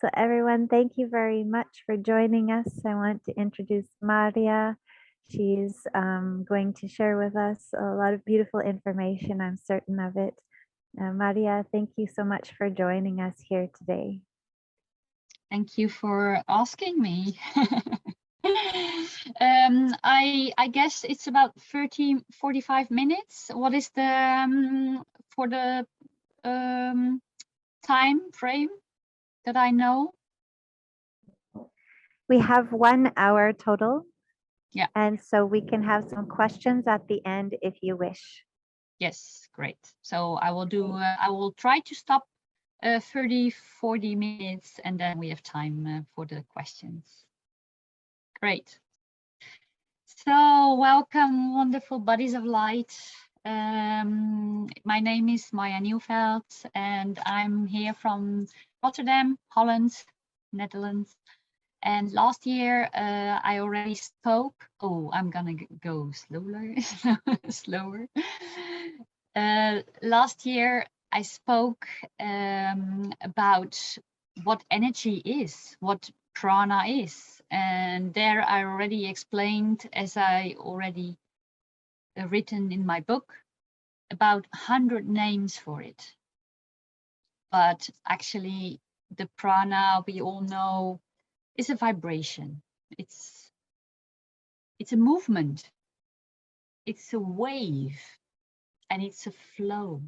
So everyone, thank you very much for joining us. I want to introduce Marja. She's going to share with us a lot of beautiful information. I'm certain of it. Marja, thank you so much for joining us here today. Thank you for asking me. I guess it's about 45 minutes. What is the for the time frame that I know? We have 1 hour total. Yeah. And so we can have some questions at the end if you wish. Yes, great. So I will do. I will try to stop 40 minutes, and then we have time for the questions. Great. So welcome, wonderful bodies of light. My name is Marja Nieuwveld, and I'm here from Rotterdam, Holland, Netherlands. And last year I already spoke. Oh, I'm gonna go slower. slower. Last year I spoke about what energy is, what prana is, and there I already explained, as I already written in my book, about 100 names for it. But actually the prana, we all know, is a vibration. It's a movement, it's a wave, and it's a flow.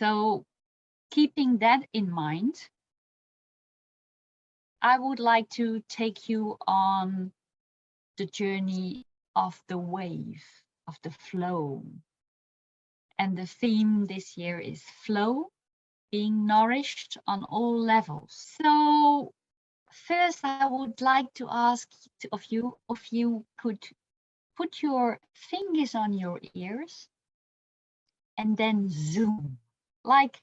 So keeping that in mind, I would like to take you on the journey of the wave, of the flow. And the theme this year is flow, being nourished on all levels. So first I would like to ask of you if you could put your fingers on your ears and then zoom. Like,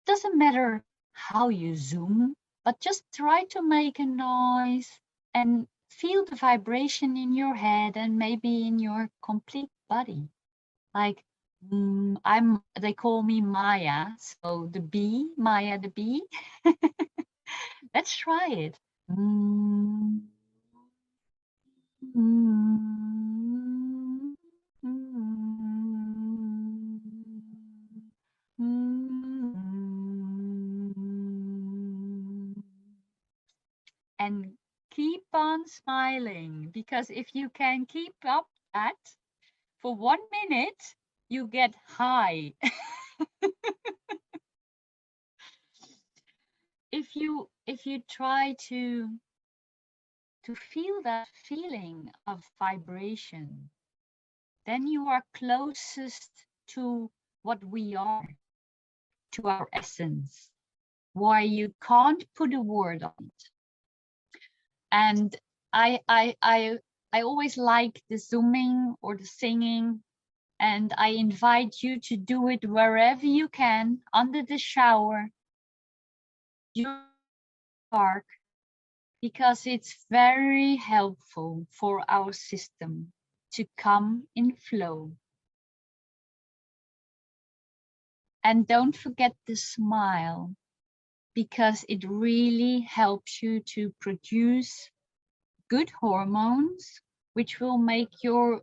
doesn't matter how you zoom, but just try to make a noise and feel the vibration in your head and maybe in your complete body. Like, they call me Maya, so the bee, Maya the bee. Let's try it. And keep on smiling, because if you can keep up that for 1 minute, you get high. If you try to feel that feeling of vibration, then you are closest to what we are, to our essence, why you can't put a word on it. And I always like the zooming or the singing, and I invite you to do it wherever you can, under the shower, your park, because it's very helpful for our system to come in flow. And don't forget the smile, because it really helps you to produce good hormones, which will make your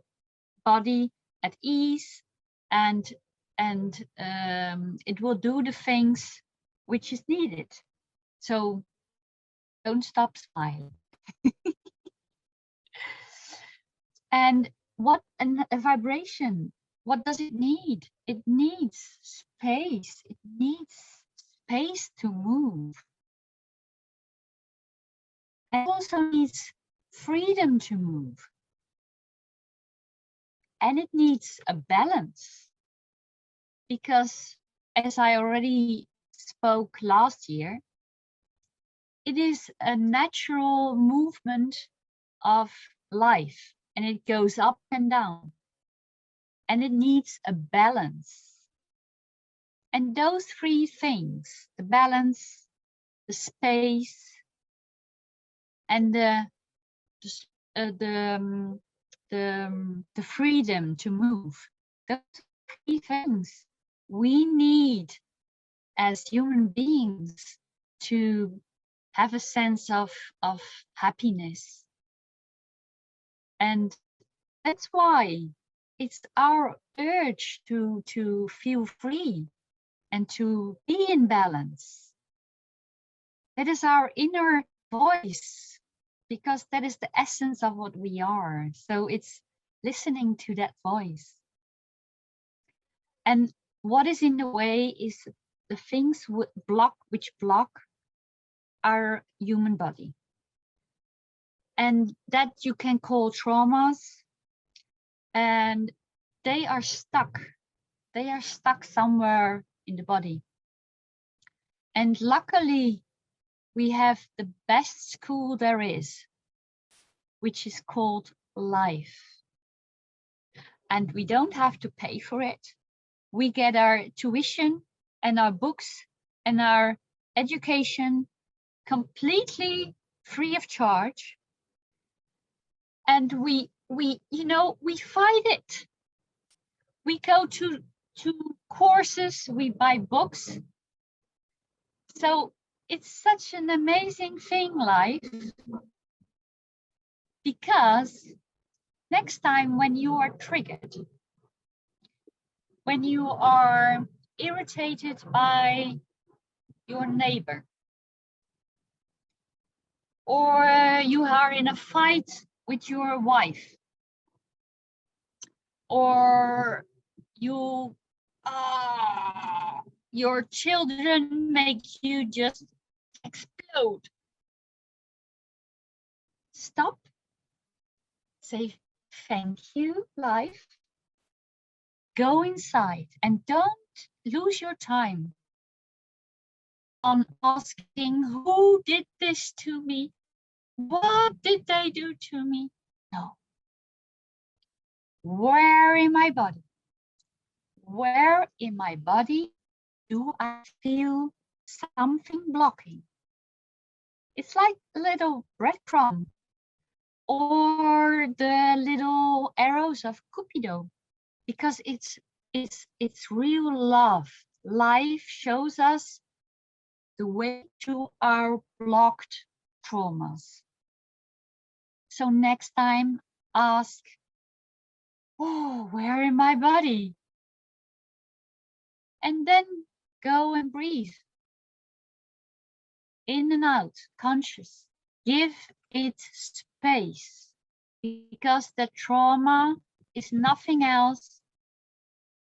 body at ease, and it will do the things which is needed. So don't stop smiling. And what a vibration, what does it need? It needs space. It needs space to move. And it also needs freedom to move. And it needs a balance. Because as I already spoke last year, it is a natural movement of life, and it goes up and down, and it needs a balance. And those three things, the balance, the space, and the freedom to move, those three things we need as human beings to have a sense of happiness. And that's why it's our urge to feel free and to be in balance. That is our inner voice, because that is the essence of what we are. So it's listening to that voice. And what is in the way is the things which block our human body. And that you can call traumas. And they are stuck. They are stuck somewhere in the body. And luckily, we have the best school there is, which is called life. And we don't have to pay for it. We get our tuition and our books and our education completely free of charge. And we fight it. We go to courses, we buy books. So it's such an amazing thing, life, because next time when you are triggered, when you are irritated by your neighbor, or you are in a fight with your wife, or your children make you just explode. Stop. Say thank you, life. Go inside and don't lose your time on asking who did this to me? What did they do to me? No. Where in my body? Where in my body do I feel something blocking? It's like a little breadcrumb or the little arrows of Cupido, because it's real love. Life shows us the way to our blocked traumas. So next time, ask, oh, where in my body? And then go and breathe. In and out, conscious. Give it space, because the trauma is nothing else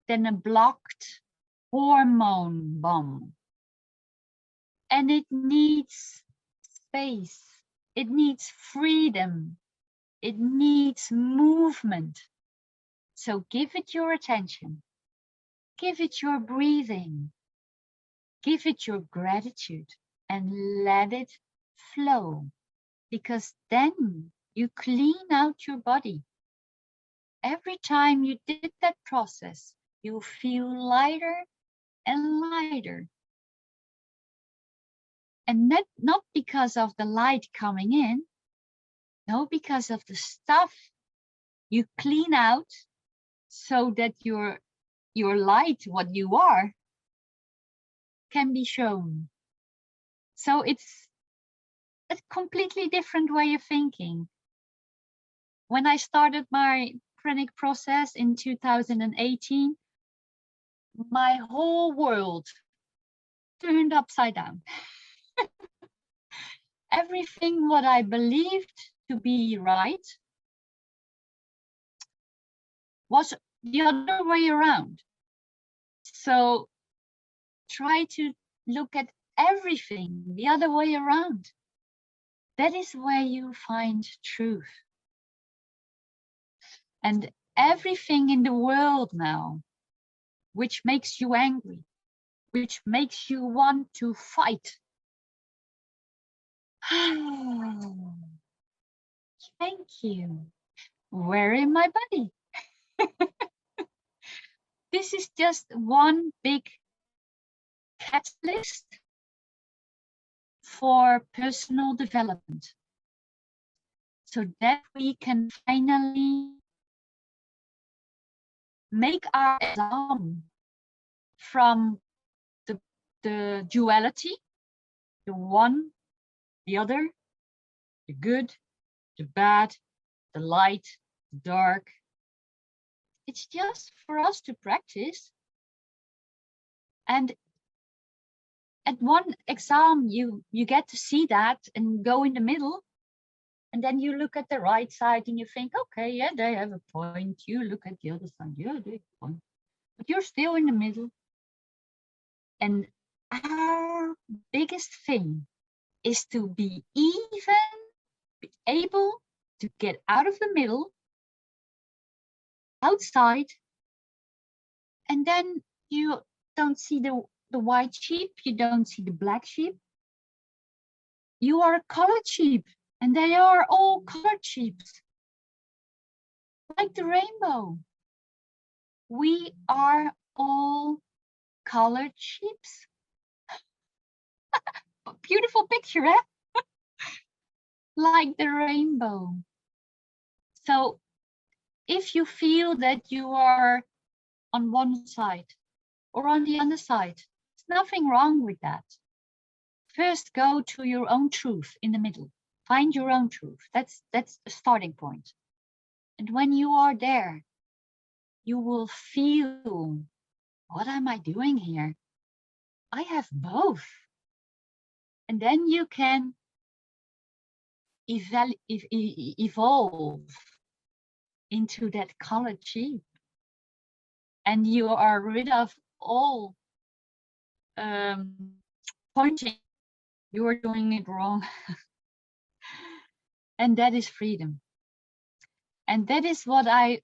than a blocked hormone bomb. And it needs space. It needs freedom. It needs movement. So give it your attention. Give it your breathing. Give it your gratitude and let it flow. Because then you clean out your body. Every time you did that process, you feel lighter and lighter. And that not because of the light coming in, no, because of the stuff you clean out so that your light, what you are, can be shown. So it's a completely different way of thinking. When I started my Pranic process in 2018, my whole world turned upside down. Everything what I believed to be right was the other way around. So try to look at everything the other way around. That is where you find truth. And everything in the world now, which makes you angry, which makes you want to fight. Thank you. Where in my body? This is just one big catalyst for personal development, so that we can finally make our exam from the duality the one, the other, the good, the bad, the light, the dark. It's just for us to practice. And at one exam, you get to see that and go in the middle. And then you look at the right side and you think, okay, yeah, they have a point. You look at the other side, yeah, they have a point. But you're still in the middle. And our biggest thing is to be able to get out of the middle, outside, and then you don't see the white sheep, you don't see the black sheep. You are a colored sheep, and they are all colored sheep. Like the rainbow. We are all colored sheep. Beautiful picture, eh? Like the rainbow. So if you feel that you are on one side or on the other side, there's nothing wrong with that. First, go to your own truth in the middle. Find your own truth. That's a starting point. And when you are there, you will feel, what am I doing here? I have both. And then you can evolve into that colored sheep. And you are rid of all pointing, you are doing it wrong. And that is freedom. And that is what I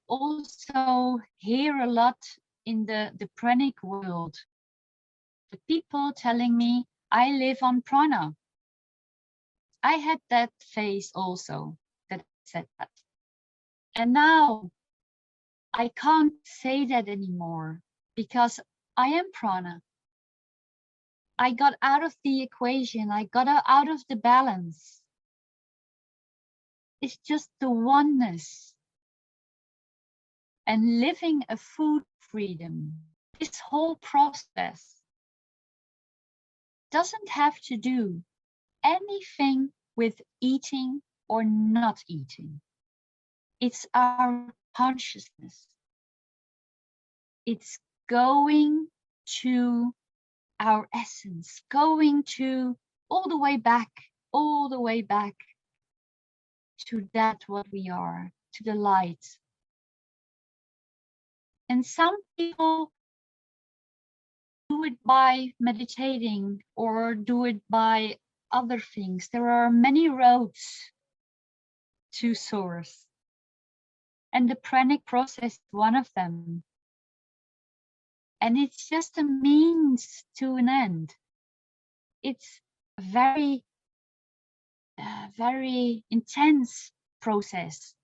also hear a lot in the Pranic world. The people telling me, I live on prana. I had that phase also that said that. And now I can't say that anymore because I am prana. I got out of the equation. I got out of the balance. It's just the oneness. And living a food freedom, this whole process doesn't have to do anything with eating or not eating. It's our consciousness. It's going to our essence, going to all the way back to that what we are, to the light. And some people do it by meditating or do it by other things. There are many roads to source. And the pranic process is one of them. And it's just a means to an end. It's a very, very intense process.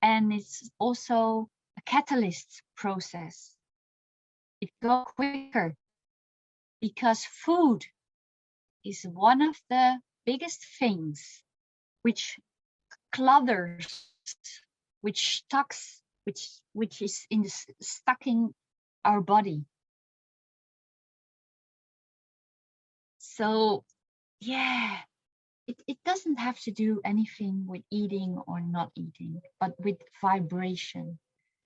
And it's also a catalyst process. It goes quicker because food is one of the biggest things which clutters, which stucks, which is stuck in our body. So yeah, it doesn't have to do anything with eating or not eating, but with vibration.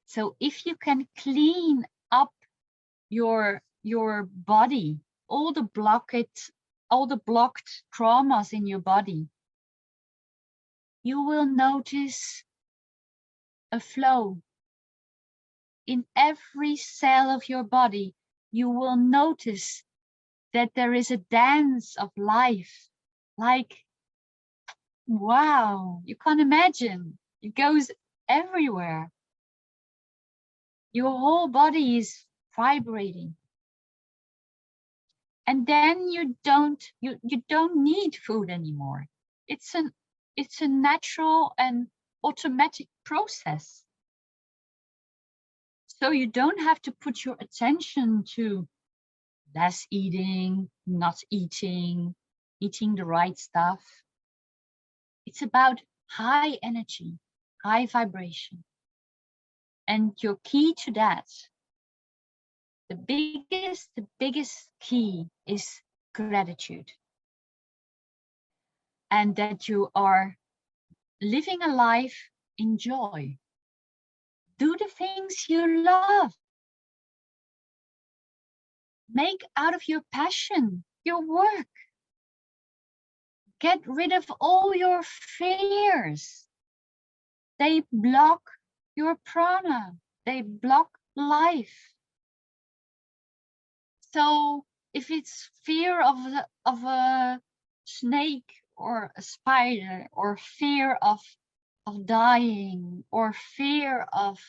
So if you can clean up your body, all the blocked traumas in your body, you will notice a flow. In every cell of your body, you will notice that there is a dance of life. Like, wow, you can't imagine. It goes everywhere. Your whole body is vibrating. And then you don't need food anymore. It's a natural and automatic process. So you don't have to put your attention to less eating, not eating, eating the right stuff. It's about high energy, high vibration. And your key to that, the biggest key is gratitude. and that you are living a life in joy. Do the things you love. Make out of your passion your work. Get rid of all your fears. They block your prana. They block life. So if it's fear of a snake or a spider, or fear of dying, or fear of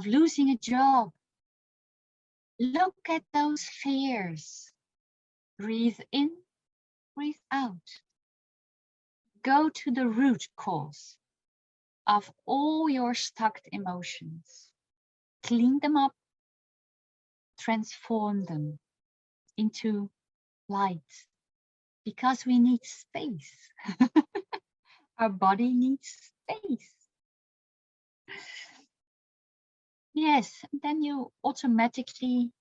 losing a job, look at those fears. Breathe in, breathe out. Go to the root cause of all your stuck emotions. Clean them up, transform them into light, because we need space. Our body needs space. Yes, then you automatically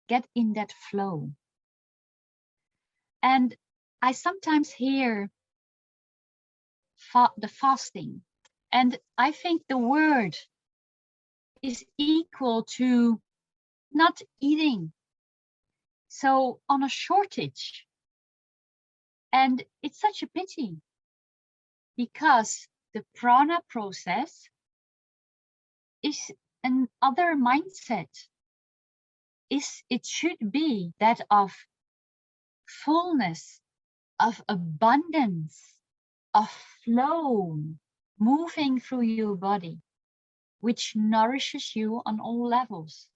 get in that flow. And I sometimes hear the fasting, and I think the word is equal to not eating. So on a shortage. And it's such a pity, because the prana process is another mindset. It should be that of fullness, of abundance, of flow, moving through your body, which nourishes you on all levels.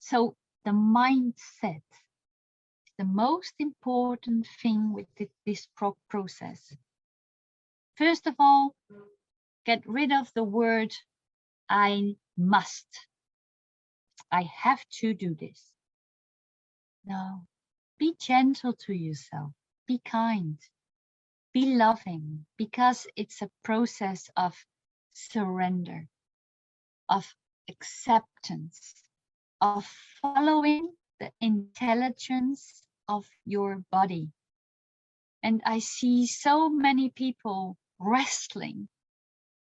So the mindset is the most important thing with this process. First of all, get rid of the word I must. I have to do this. No, be gentle to yourself. Be kind. Be loving, because it's a process of surrender, of acceptance, of following the intelligence of your body. And I see so many people wrestling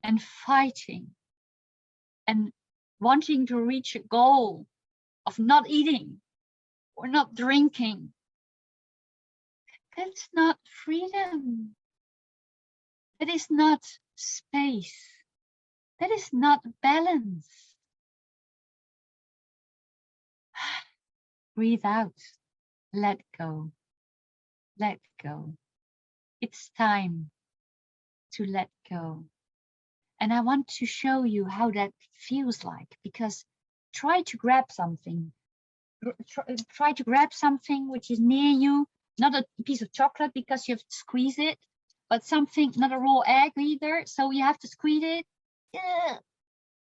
and fighting and wanting to reach a goal of not eating or not drinking. That's not freedom. That is not space. That is not balance. Breathe out. Let go. Let go. It's time to let go. And I want to show you how that feels like, because try to grab something. Try to grab something which is near you, not a piece of chocolate because you have to squeeze it, but something, not a raw egg either, so you have to squeeze it.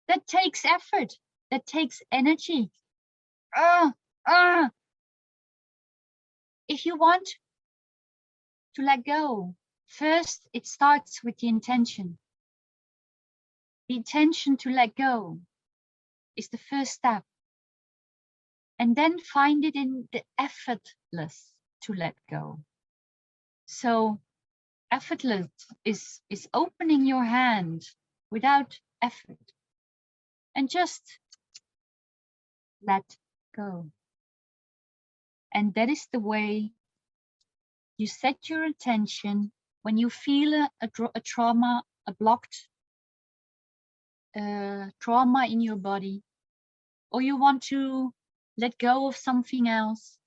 That takes effort. That takes energy. If you want to let go, first it starts with the intention. The intention to let go is the first step. And then find it in the effortless to let go. So effortless is opening your hand without effort and just let go. And that is the way you set your attention when you feel a trauma, a blocked trauma in your body, or you want to let go of something else.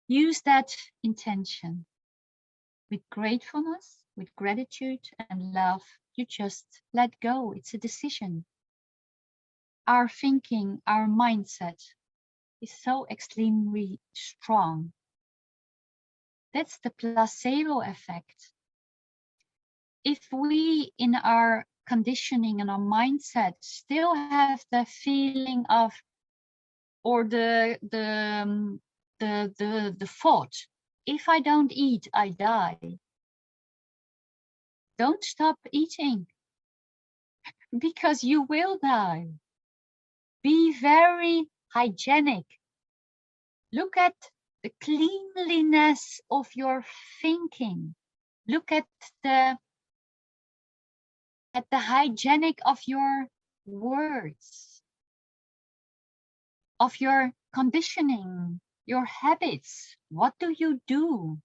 Use that intention with gratefulness, with gratitude and love. You just let go. It's a decision. Our thinking, our mindset is so extremely strong. That's the placebo effect. If we in our conditioning and our mindset still have the feeling of, or the thought, if I don't eat, I die. Don't stop eating, because you will die. Be very hygienic. Look at the cleanliness of your thinking. Look at the hygienic of your words, of your conditioning, your habits. What do?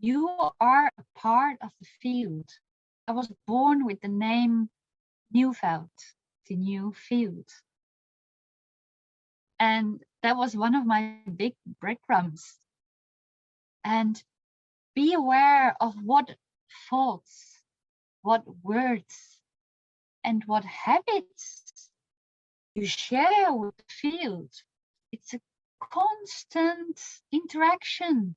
You are a part of the field. I was born with the name Nieuwveld, the new field. And that was one of my big breadcrumbs. And be aware of what thoughts, what words, and what habits you share with the field. It's a constant interaction.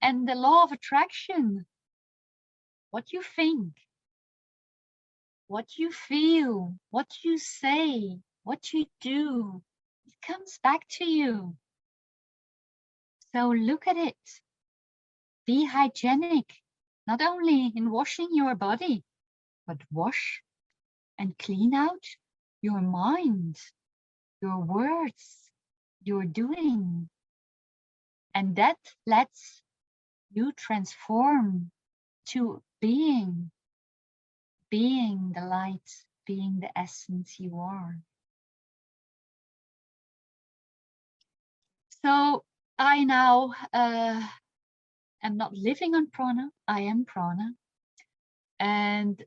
And the law of attraction, what you think, what you feel, what you say, what you do, it comes back to you. So look at it. Be hygienic, not only in washing your body, but wash and clean out your mind, your words, your doing. And that lets you transform to being the light, being the essence you are. So I now am not living on prana, I am prana. And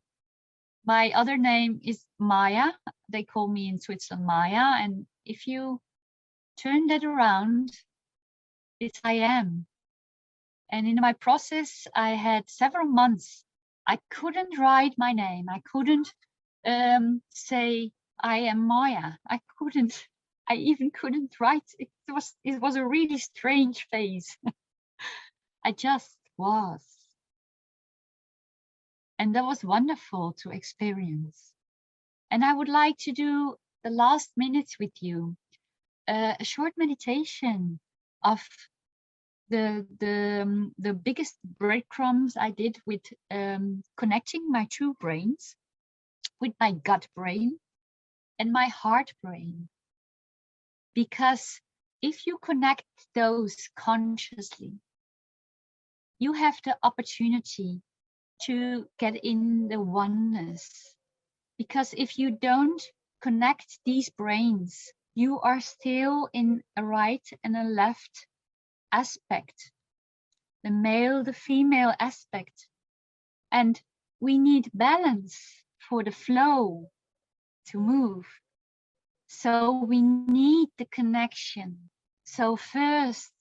my other name is Marja. They call me in Switzerland Marja. And if you turn that around, it's I am. And in my process, I had several months. I couldn't write my name. I couldn't say I am Marja. I even couldn't write. It was a really strange phase. I just was. And that was wonderful to experience. And I would like to do the last minutes with you, a short meditation of the biggest breadcrumbs I did with connecting my two brains, with my gut brain and my heart brain. Because if you connect those consciously, you have the opportunity to get in the oneness. Because if you don't connect these brains, you are still in a right and a left aspect, the male, the female aspect. And we need balance for the flow to move. So we need the connection. So first,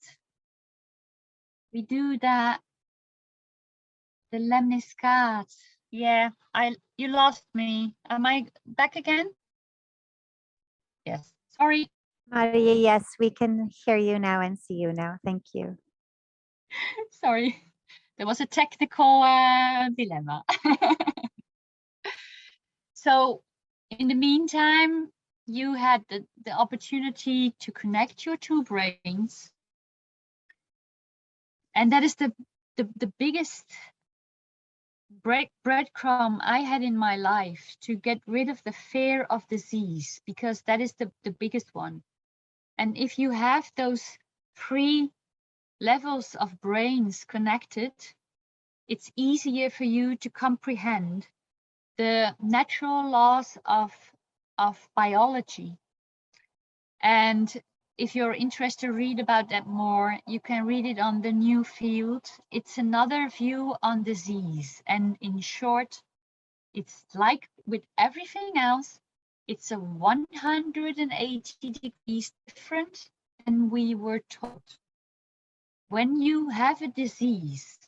we do that, the lemniscate. Yeah, you lost me. Am I back again? Yes, sorry. Marja, yes, we can hear you now and see you now. Thank you. Sorry, there was a technical dilemma. So in the meantime, you had the opportunity to connect your two brains. And that is the biggest breadcrumb I had in my life, to get rid of the fear of disease, because that is the biggest one. And if you have those 3 levels of brains connected, it's easier for you to comprehend the natural laws of biology. And if you're interested to read about that more, you can read it on the Nieuwveld. It's another view on disease. And in short, it's like with everything else, it's a 180 degrees different than we were taught. When you have a dis-ease,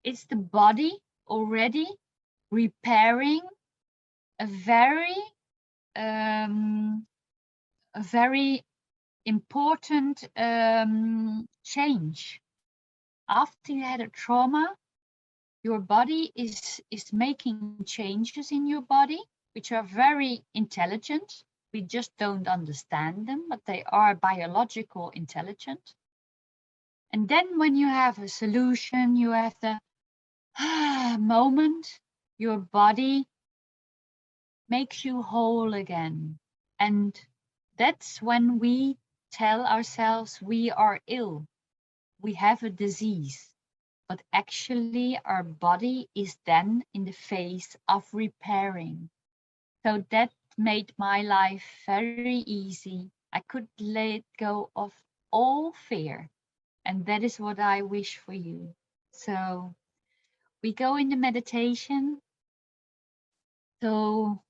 it's the body already repairing a very important change. After you had a trauma, your body is making changes in your body, which are very intelligent. We just don't understand them, but they are biological intelligent. And then when you have a solution, you have the moment, your body makes you whole again. And that's when we tell ourselves we are ill, we have a disease. But actually, our body is then in the phase of repairing. So that made my life very easy. I could let go of all fear. And that is what I wish for you. So we go into meditation. So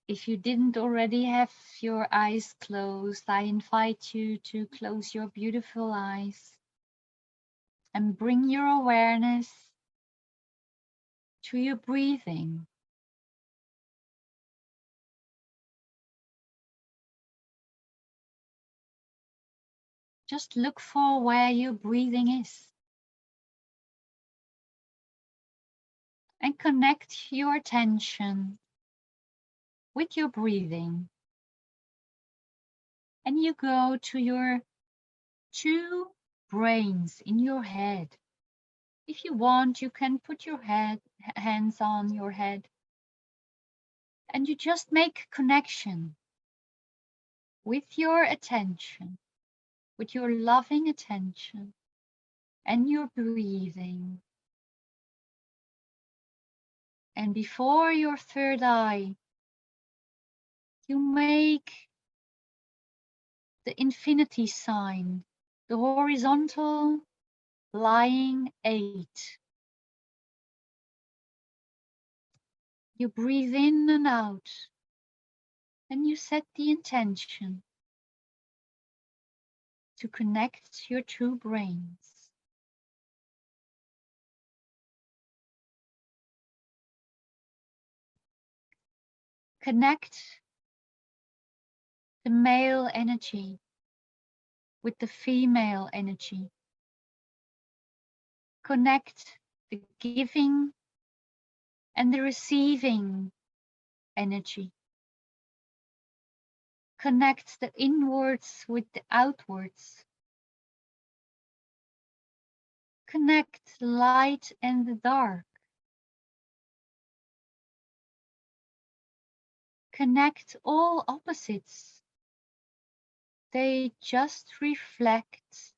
if you didn't already have your eyes closed, I invite you to close your beautiful eyes and bring your awareness to your breathing. Just look for where your breathing is and connect your attention with your breathing. And you go to your two brains in your head. If you want, you can put your hands on your head and you just make connection with your attention, with your loving attention and your breathing. And before your third eye, you make the infinity sign, the horizontal lying 8. You breathe in and out, and you set the intention to connect your two brains. Connect the male energy with the female energy. Connect the giving and the receiving energy. Connect the inwards with the outwards. Connect the light and the dark. Connect all opposites. They just reflect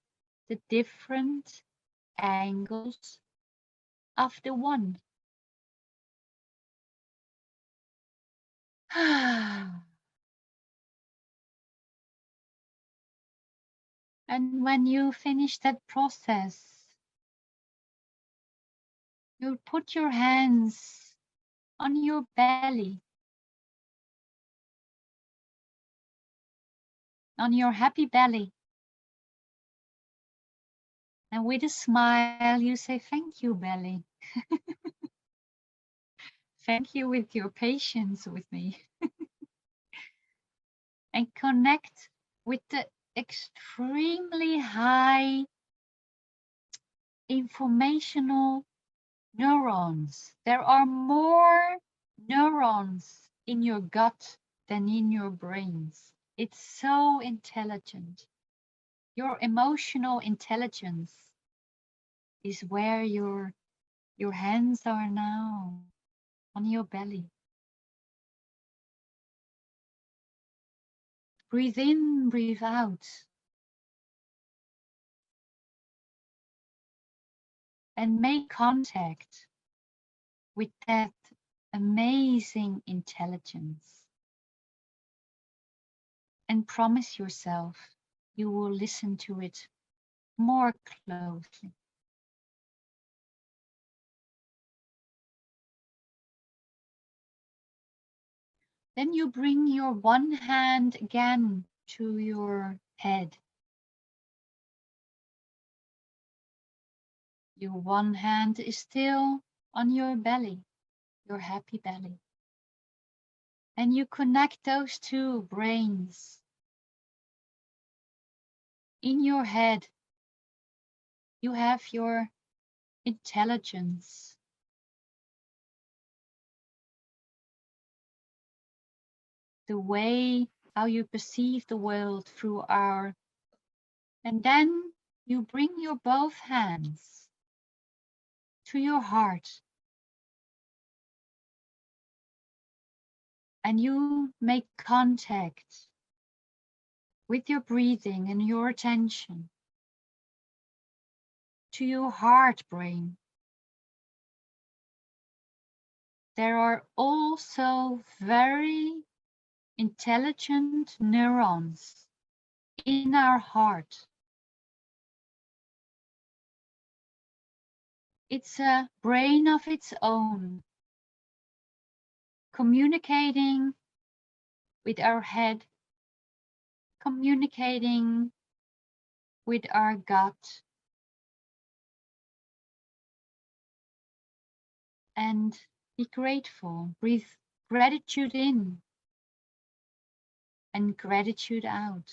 the different angles of the one. And when you finish that process, you put your hands on your belly, on your happy belly. And with a smile, you say, "Thank you, belly." Thank you with your patience with me. And connect with the extremely high informational neurons. There are more neurons in your gut than in your brains. It's so intelligent. Your emotional intelligence is where your hands are now, on your belly. Breathe in, breathe out. And make contact with that amazing intelligence. And promise yourself you will listen to it more closely. Then you bring your one hand again to your head. Your one hand is still on your belly, your happy belly. And you connect those two brains. In your head, you have your intelligence. The way how you perceive the world through our. And then you bring your both hands to your heart. And you make contact with your breathing and your attention to your heart brain. There are also very intelligent neurons in our heart. It's a brain of its own, communicating with our head, communicating with our gut, and be grateful. Breathe gratitude in and gratitude out.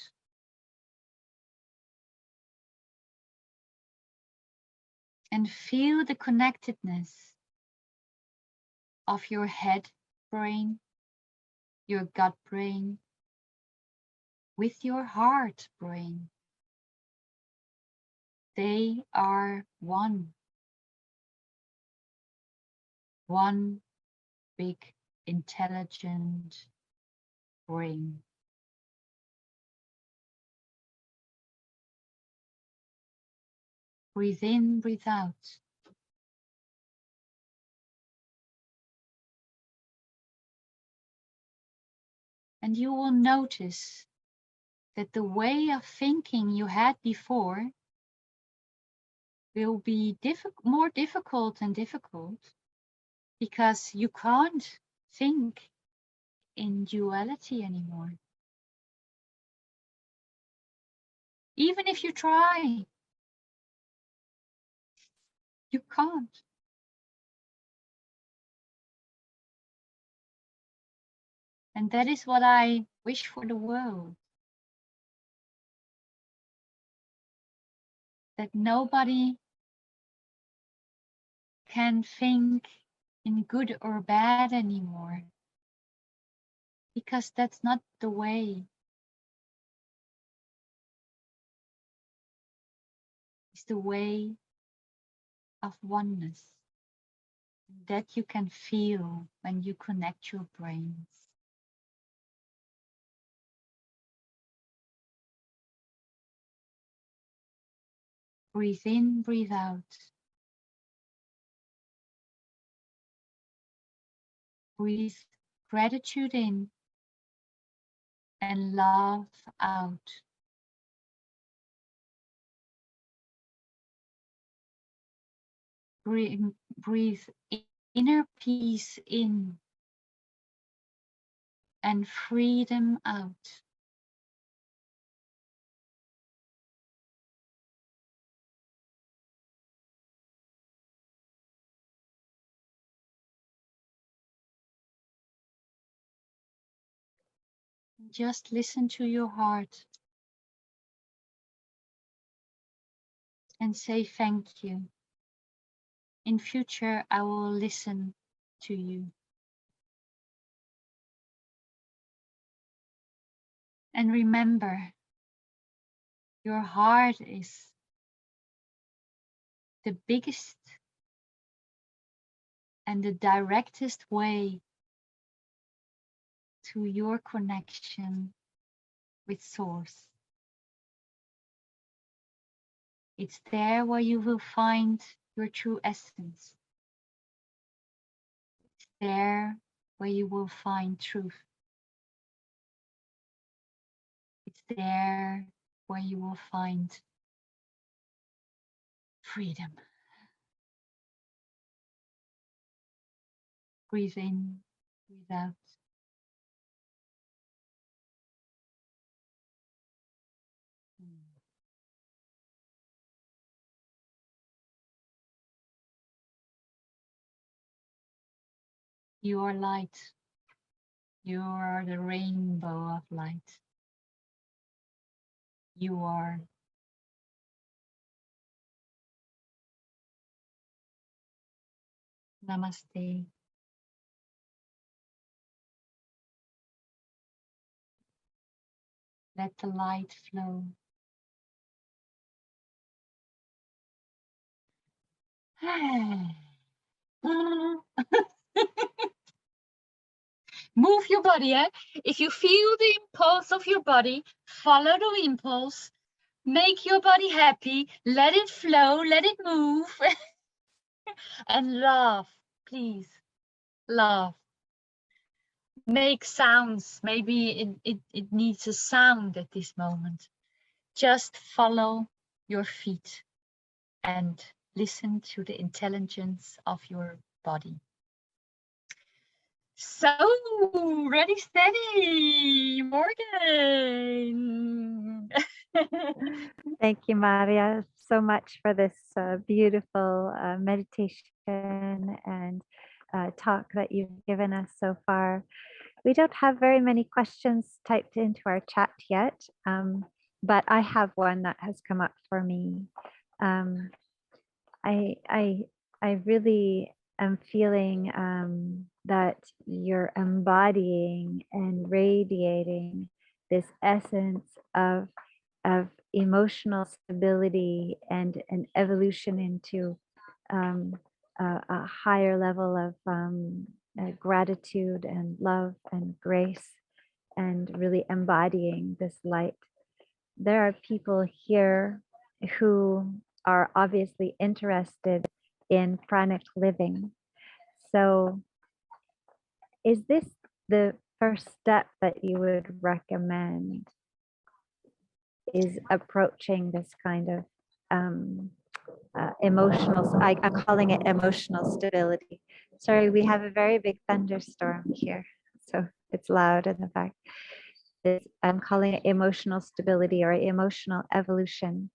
And feel the connectedness of your head brain, your gut brain, with your heart brain. They are one. One big intelligent brain. Breathe in, breathe out. And you will notice that the way of thinking you had before will be more difficult and difficult, because you can't think in duality anymore. Even if you try, you can't. And that is what I wish for the world. That nobody can think in good or bad anymore. Because that's not the way. It's the way of oneness that you can feel when you connect your brains. Breathe in, breathe out. Breathe gratitude in and love out. Breathe inner peace in and freedom out. Just listen to your heart and say thank you. In future, I will listen to you. And remember, your heart is the biggest and the directest way to your connection with Source. It's there where you will find your true essence. It's there where you will find truth. It's there where you will find freedom. Breathe in, breathe out. You are light. You are the rainbow of light. You are. Namaste. Let the light flow. Move your body. If you feel the impulse of your body, follow the impulse. Make your body happy. Let it flow. Let it move. And laugh, please. Laugh. Make sounds. Maybe it needs a sound at this moment. Just follow your feet and listen to the intelligence of your body. So, ready, steady, Morgan. Thank you, Marja, so much for this beautiful meditation and talk that you've given us so far. We don't have very many questions typed into our chat yet, but I have one that has come up for me. I really am feeling that you're embodying and radiating this essence of emotional stability and an evolution into a higher level of gratitude and love and grace, and really embodying this light. There are people here who are obviously interested in pranic living. So is this the first step that you would recommend, is approaching this kind of emotional, I'm calling it emotional stability. Sorry, we have a very big thunderstorm here, so it's loud in the back. I'm calling it emotional stability or emotional evolution.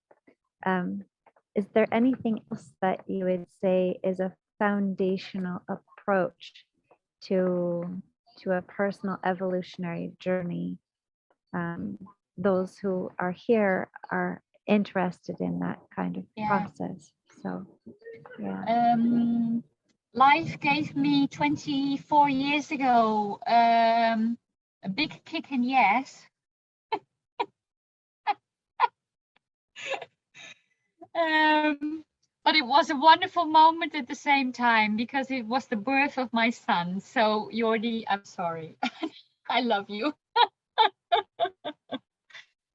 Is there anything else that you would say is a foundational approach to a personal evolutionary journey? Those who are here are interested in that kind of process. So, yeah. Life gave me 24 years ago a big kick in the ass. But it was a wonderful moment at the same time, because it was the birth of my son. So Jordi, I'm sorry. I love you.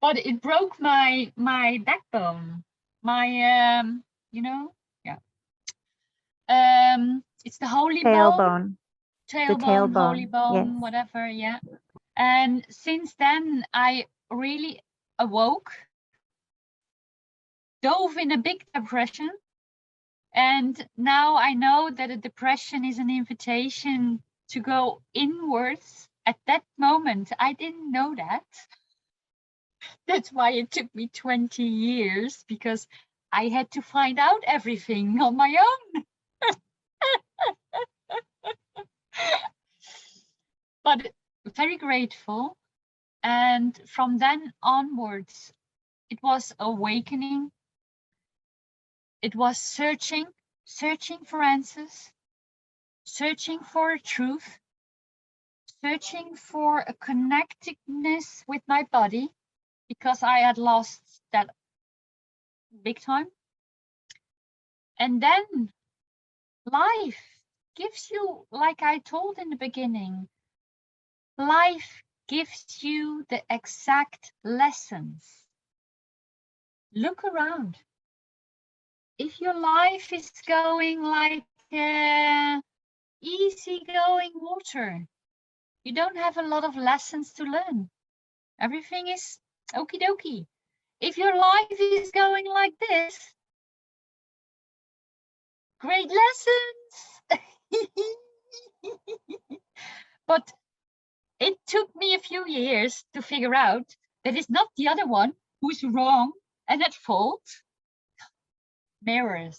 But it broke my backbone. My you know, yeah. It's the holy Tailbone. Tailbone, holy bone, yes. whatever, yeah. And since then I really awoke, dove in a big depression. And now I know that a depression is an invitation to go inwards. At that moment, I didn't know that. That's why it took me 20 years, because I had to find out everything on my own. But very grateful. And from then onwards, it was awakening. It was searching for answers, searching for truth, searching for a connectedness with my body, because I had lost that big time. And then life gives you, like I told in the beginning, life gives you the exact lessons. Look around. If your life is going like easy-going water, you don't have a lot of lessons to learn. Everything is okie dokie. If your life is going like this, great lessons. But it took me a few years to figure out that it's not the other one who's wrong and at fault. Mirror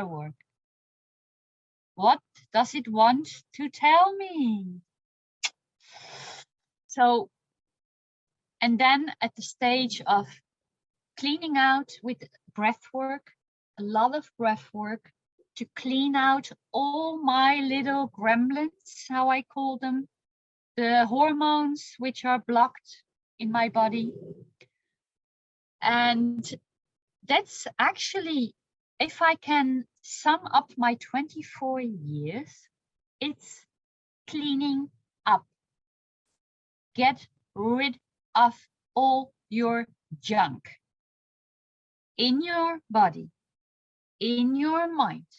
work. What does it want to tell me? So, and then at the stage of cleaning out with breath work, a lot of breath work, to clean out all my little gremlins, how I call them, the hormones which are blocked in my body. And that's actually, if I can sum up my 24 years, it's cleaning up. get rid of all your junk in your body, in your mind,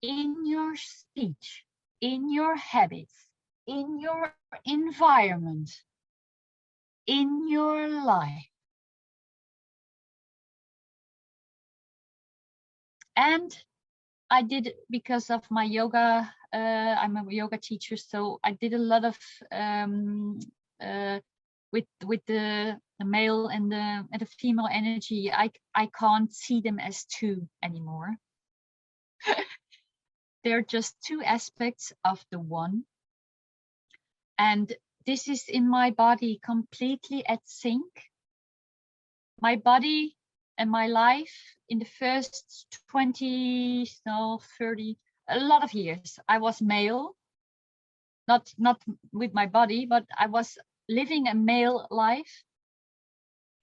in your speech, in your habits, in your environment, in your life. And I did it because of my yoga. I'm a yoga teacher, so I did a lot of with the male and the female energy. I can't see them as two anymore. They're just two aspects of the one. And this is in my body completely at sync. My body and my life in the first 20, no, 30, a lot of years, I was male, not with my body, but I was living a male life.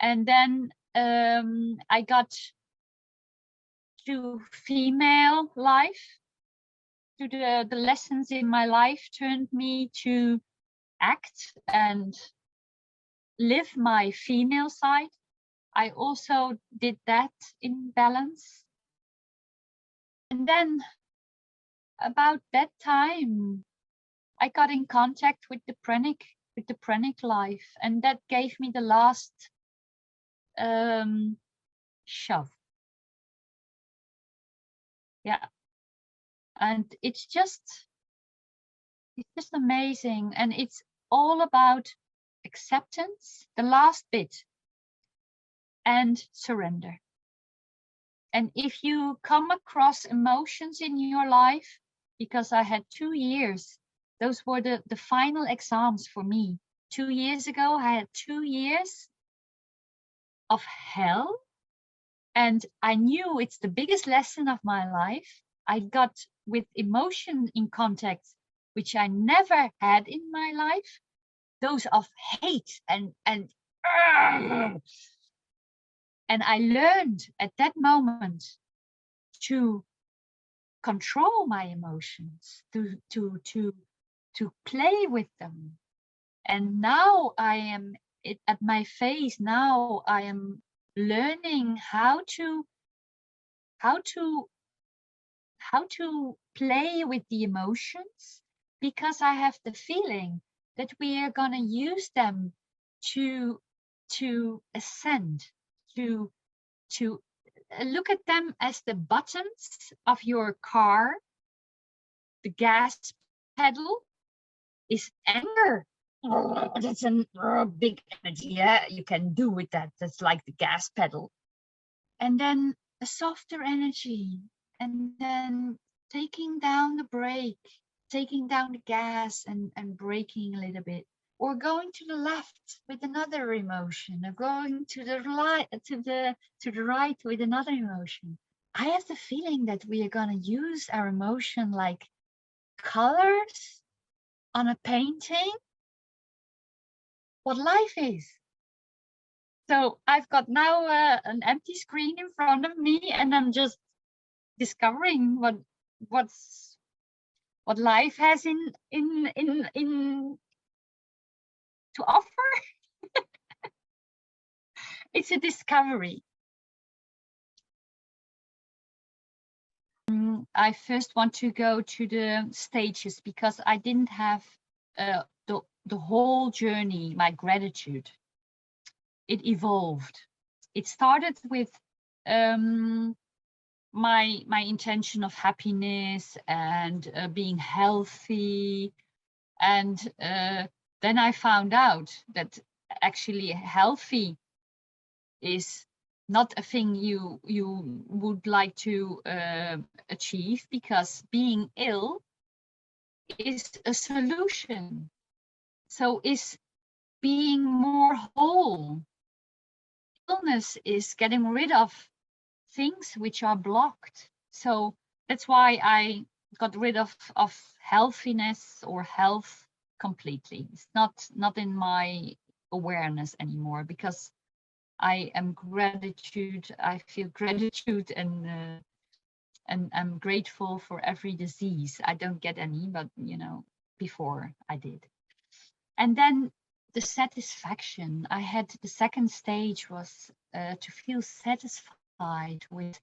And then I got to female life. To the lessons in my life turned me to act and live my female side. I also did that in balance. And then about that time, I got in contact with the Pranic life, and that gave me the last shove. Yeah, and it's just amazing, and it's all about acceptance, the last bit, and surrender. And if you come across emotions in your life, because I had 2 years, those were the final exams for me. 2 years ago, I had 2 years of hell. And I knew it's the biggest lesson of my life. I got with emotion in contact, which I never had in my life. Those of hate and I learned at that moment to control my emotions, to play with them. And now I am at my phase. Now I am learning how to play with the emotions, because I have the feeling that we are gonna use them to ascend, to look at them as the buttons of your car. The gas pedal is anger. Oh, that's a big energy. Yeah, you can do with that. That's like the gas pedal. And then a softer energy. And then taking down the brake, taking down the gas and braking a little bit. Or going to the left with another emotion, or going to the right with another emotion. I have the feeling that we are gonna use our emotion like colors on a painting. What life is. So I've got now an empty screen in front of me, and I'm just discovering what life has in to offer. It's a discovery. I first want to go to the stages, because I didn't have the whole journey, my gratitude. It evolved. It started with my intention of happiness and being healthy, and then I found out that actually healthy is not a thing you would like to achieve, because being ill is a solution. So is being more whole. Illness is getting rid of things which are blocked. So that's why I got rid of healthiness or health completely. It's not in my awareness anymore, because I am gratitude. I feel gratitude, and I'm grateful for every disease. I don't get any, but before I did. And then the satisfaction. I had the second stage was to feel satisfied with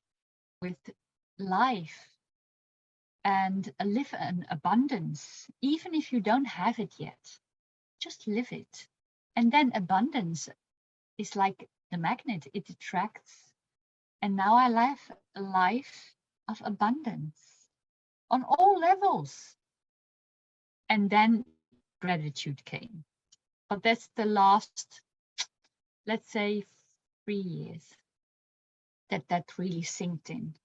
life and live an abundance, even if you don't have it yet. Just live it. And then abundance is like the magnet, it attracts. And now I live a life of abundance on all levels. And then gratitude came. But that's the last, let's say, 3 years that really sinked in.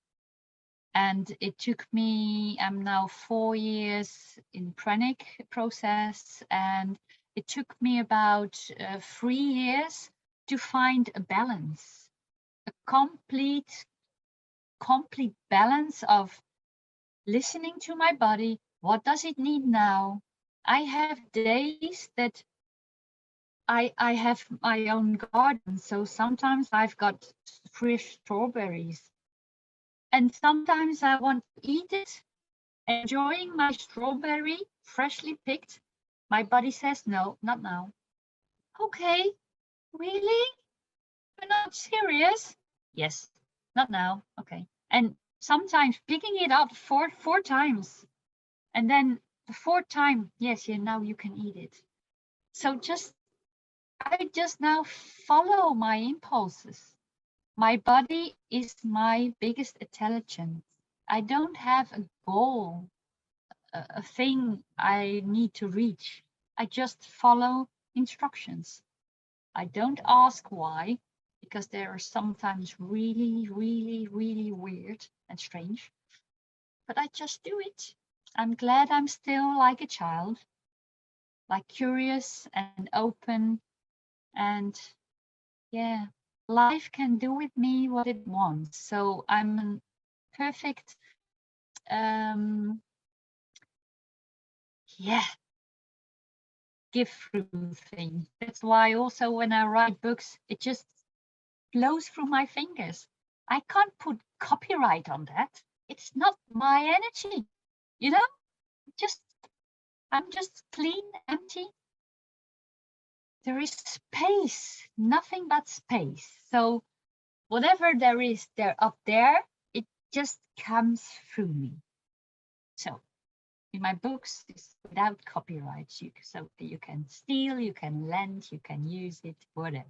And it took me, I'm now 4 years in Pranic process, and it took me about 3 years to find a balance, a complete balance of listening to my body. What does it need now? I have days that I have my own garden, so sometimes I've got fresh strawberries, and sometimes I want to eat it, enjoying my strawberry, freshly picked. My body says, no, not now. Okay, really? You're not serious? Yes, not now. Okay. And sometimes picking it up four times, and then the fourth time, yes, yeah, now you can eat it. So I just now follow my impulses. My body is my biggest intelligence. I don't have a goal, a thing I need to reach. I just follow instructions. I don't ask why, because they are sometimes really, really, really weird and strange. But I just do it. I'm glad I'm still like a child, like curious and open. And yeah, life can do with me what it wants. So I'm a perfect, give through thing. That's why also when I write books, it just flows through my fingers. I can't put copyright on that. It's not my energy, you know? I'm just clean, empty. There is space, nothing but space. So whatever there is there up there, it just comes through me. So in my books, it's without copyright, so you can steal, you can lend, you can use it, whatever.